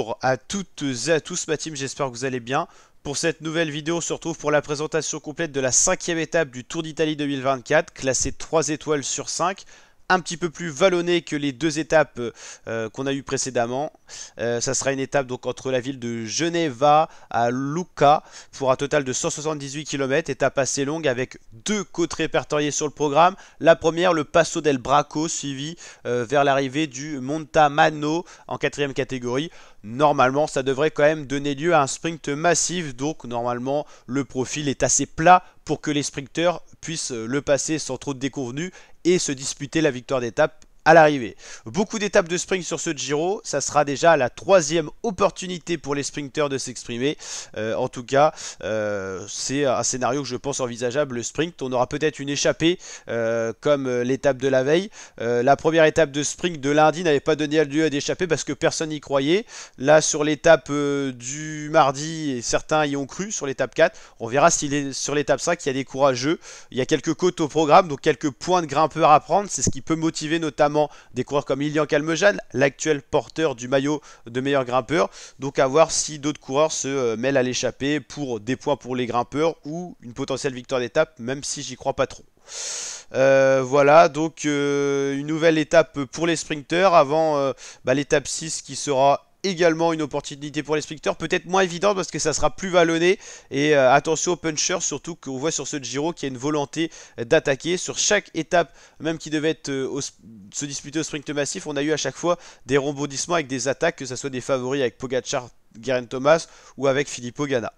Bonjour à toutes et à tous ma team, j'espère que vous allez bien. Pour cette nouvelle vidéo, on se retrouve pour la présentation complète de la 5e étape du Tour d'Italie 2024, classée 3 étoiles sur 5. Un petit peu plus vallonnée que les deux étapes qu'on a eues précédemment. Ça sera une étape donc entre la ville de Geneva à Lucca pour un total de 178 km. Étape assez longue avec deux côtes répertoriées sur le programme. La première, le Passo del Bracco, suivi vers l'arrivée du Montamano en 4e catégorie. Normalement, ça devrait quand même donner lieu à un sprint massif. Donc normalement, le profil est assez plat pour que les sprinteurs puissent le passer sans trop de déconvenus et se disputer la victoire d'étape à l'arrivée. Beaucoup d'étapes de sprint sur ce Giro, ça sera déjà la 3e opportunité pour les sprinteurs de s'exprimer. En tout cas, c'est un scénario que je pense envisageable, le sprint. On aura peut-être une échappée comme l'étape de la veille. La première étape de sprint de lundi n'avait pas donné lieu à d'échappée parce que personne n'y croyait. Là, sur l'étape du mardi, certains y ont cru sur l'étape 4. On verra sur l'étape 5, il y a des courageux. Il y a quelques côtes au programme, donc quelques points de grimpeurs à prendre. C'est ce qui peut motiver notamment des coureurs comme Lilian Calmejane, l'actuel porteur du maillot de meilleur grimpeur. Donc à voir si d'autres coureurs se mêlent à l'échappée pour des points pour les grimpeurs ou une potentielle victoire d'étape, même si j'y crois pas trop. Voilà, donc une nouvelle étape pour les sprinteurs avant l'étape 6 qui sera également une opportunité pour les sprinteurs, peut-être moins évidente parce que ça sera plus vallonné et attention aux punchers, surtout qu'on voit sur ce Giro qu'il y a une volonté d'attaquer sur chaque étape, même qui devait être se disputer au sprint massif. On a eu à chaque fois des rebondissements avec des attaques, que ce soit des favoris avec Pogacar, Geraint Thomas ou avec Filippo Ganna.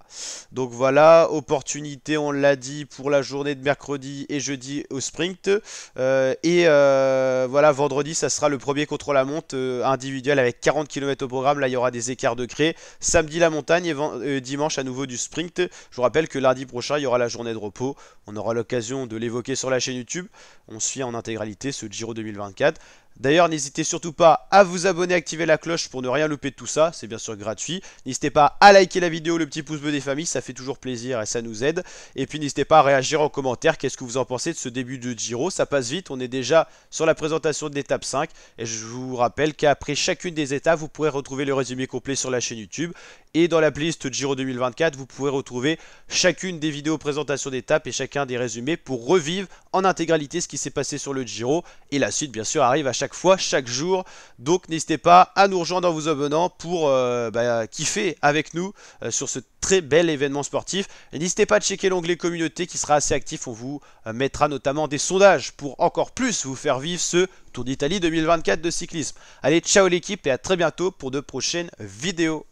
Donc voilà, opportunité, on l'a dit, pour la journée de mercredi et jeudi au sprint. Voilà, vendredi, ça sera le premier contre-la-montre individuel avec 40 km au programme. Là, il y aura des écarts de cré. Samedi, la montagne et dimanche, à nouveau du sprint. Je vous rappelle que lundi prochain, il y aura la journée de repos. On aura l'occasion de l'évoquer sur la chaîne YouTube. On suit en intégralité ce Giro 2024. D'ailleurs, n'hésitez surtout pas à vous abonner, activer la cloche pour ne rien louper de tout ça, c'est bien sûr gratuit. N'hésitez pas à liker la vidéo, le petit pouce bleu des familles, ça fait toujours plaisir et ça nous aide. Et puis n'hésitez pas à réagir en commentaire, qu'est-ce que vous en pensez de ce début de Giro, ça passe vite, on est déjà sur la présentation de l'étape 5. Et je vous rappelle qu'après chacune des étapes, vous pourrez retrouver le résumé complet sur la chaîne YouTube. Et dans la playlist Giro 2024, vous pourrez retrouver chacune des vidéos présentation d'étapes et chacun des résumés pour revivre en intégralité ce qui s'est passé sur le Giro. Et la suite, bien sûr, arrive à chaque fois, chaque jour. Donc n'hésitez pas à nous rejoindre en vous abonnant pour kiffer avec nous sur ce très bel événement sportif. Et n'hésitez pas à checker l'onglet communauté qui sera assez actif. On vous mettra notamment des sondages pour encore plus vous faire vivre ce Tour d'Italie 2024 de cyclisme. Allez, ciao l'équipe et à très bientôt pour de prochaines vidéos.